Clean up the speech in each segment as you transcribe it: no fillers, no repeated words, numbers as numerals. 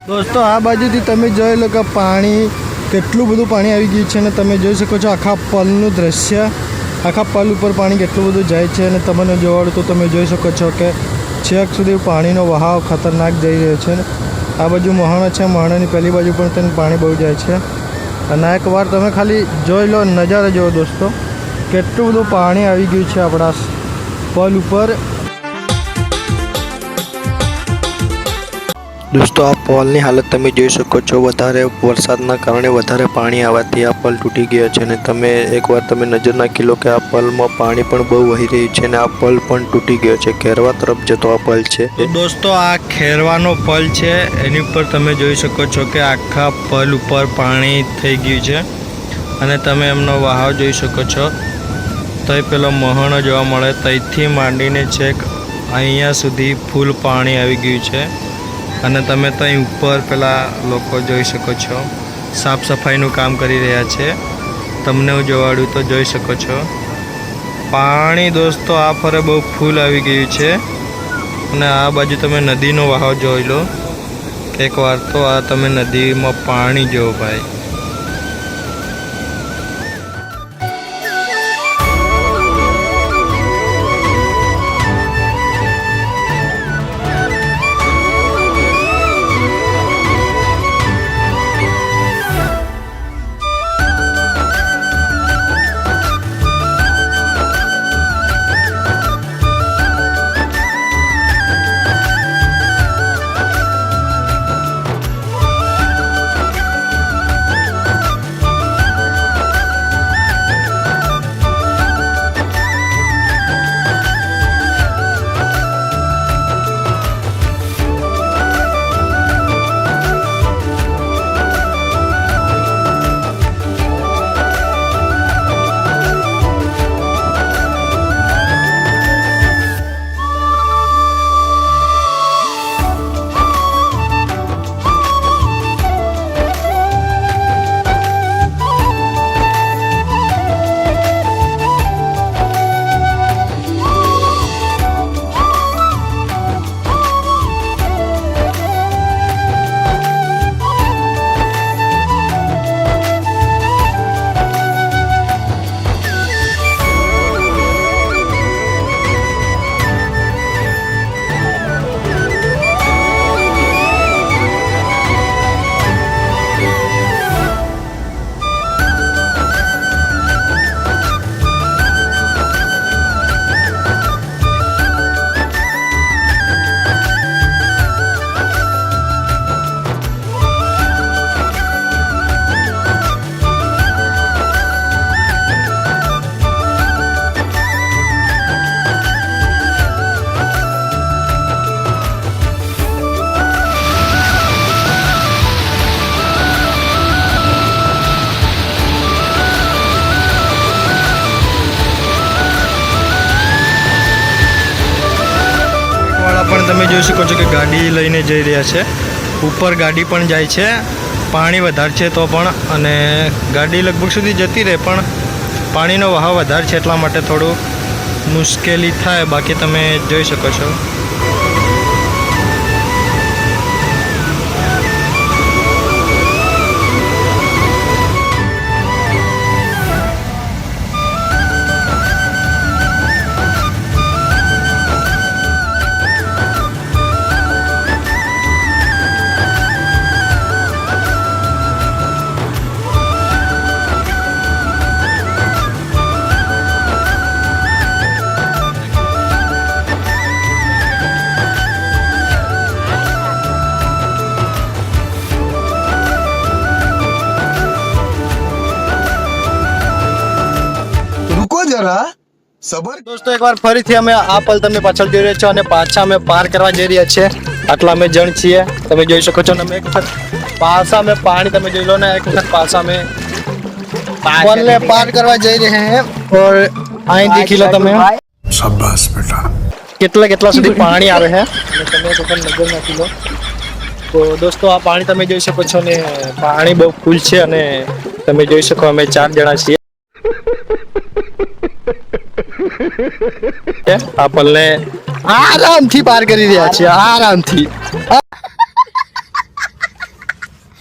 दोस्तों आ बाजुथी तमे जोई लो के पाणी કેટલું બધું પાણી આવી ગયું છે અને તમે જોઈ શકો છો આખા પલનું દ્રશ્ય આખા પલ ઉપર પાણી કેટલું બધું જાય છે અને તમને જોવાડું તો તમે જોઈ શકો છો કે છેક સુધી પાણીનો વહાવ ખતરનાક જઈ રહ્યો છે આ બાજુ મહાણો છે મહાણાની પહેલી બાજુ પણ તેને પાણી બહુ જાય છે અને એકવાર તમે ખાલી જોઈ લો નજારો જુઓ દોસ્તો કેટલું બધું પાણી આવી ગયું છે આપણા પલ ઉપર। दोस्तों आ पॉल की हालत तमे જોઈ શકો છો વધારે વરસાદના કારણે વધારે પાણી આવવાથી આ પલ તૂટી ગયો છે અને તમે એકવાર તમે નજર નાખી લો કે આ પલમાં પાણી પણ બહુ વહી રહ્યું છે અને આ પલ પણ તૂટી ગયો છે ખેરવા તરફ જતો આ પલ છે। તો દોસ્તો આ ખેરવાનો પલ છે એની ઉપર તમે જોઈ શકો છો કે આખા પલ ઉપર પાણી થઈ ગયું છે અને તમે એમનો વહાવ જોઈ શકો છો તો એ પેલો મહાણો જોવા મળે ત્યાંથી માંડીને છેક અહીંયા સુધી ફૂલ પાણી આવી ગયું છે અને તમે ત્યાં ઉપર પેલા લોકો જોઈ શકો છો સાફ સફાઈનું કામ કરી રહ્યા છે તમને હું જોવાડું તો જોઈ શકો છો પાણી દોસ્તો આ ફરે બહુ ફૂલ આવી ગયું છે અને આ બાજુ તમે નદીનો વહાવ જોઈ લો એકવાર તો આ તમે નદીમાં પાણી જુઓ ભાઈ। પણ તમે જોઈ શકો છો કે ગાડી લઈને જઈ રહ્યા છે ઉપર ગાડી પણ જાય છે પાણી વધારે છે તો પણ અને ગાડી લગભગ સુધી જતી રહે પણ પાણીનો વહાવ વધારે છે એટલા માટે થોડું મુશ્કેલી થાય બાકી તમે જોઈ શકો છો। दोस्तों एक बार फरीથી અમે આ પલ તમે પાછળ જોઈ રહ્યા છો અને પાછા અમે પાર કરવા જઈ રહ્યા છે આટલા અમે જણ છીએ તમે જોઈ શકો છો ને અમે એક વખત પાછા અમે પાણી તમે જોઈ લો ને એક વખત પાછા અમે પલને પાર કરવા જઈ રહ્યા हैं और અહીં દેખી લો તમે શાબાશ બેટા કેટલા કેટલા સુધી પાણી આવે છે અને તમે એક વખત નજર નાખી લો તો દોસ્તો આ પાણી તમે જોઈ શકો છો ને પાણી બહુ ફૂલ છે અને તમે જોઈ શકો અમે 4 જણા છીએ આ પલને આરામથી પાર કરી રહ્યા છીએ આરામથી।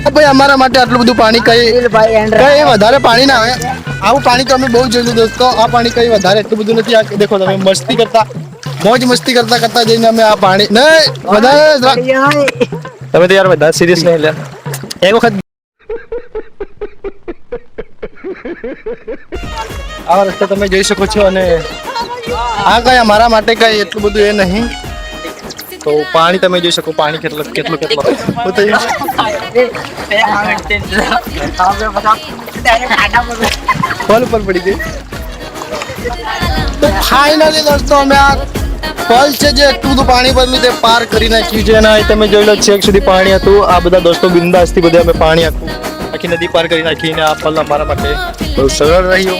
ભાઈ અમારા માટે આટલું બધું પાણી કઈ વધારે પાણી ના આવે. આવું પાણી તો અમે બહુ જોયું દોસ્તો. આ પાણી કઈ વધારે એટલું બધું નથી. આ દેખો તમે મસ્તી કરતા મોજ મસ્તી કરતા કરતા જઈને અમે આ પાણી નહીં વધારે તમે તો યાર વધારે સિરિયસ નહીં લે એક વખત આવા રસ્તા તમે જોઈ શકો છો. અને આ કઈ અમારા માટે કઈ એટલું બધું એ નહીં. તો પાણી તમે જોઈ શકો પાણી કેટલું ફલ પર પડી ગઈ. તો ફાઇનલી દોસ્તો અમે આ ફલ છે જે એટલું બધું પાણી ભરેલું તે પાર કરી નાખ્યું છે. અને તમે જોઈ લો છેક સુધી પાણી હતું. આ બધા દોસ્તો બિંદાસથી બધે અમે પાણી આખી નદી પાર કરી નાખીને આ ફલ અમારા માટે બહુ સરળ રહ્યું.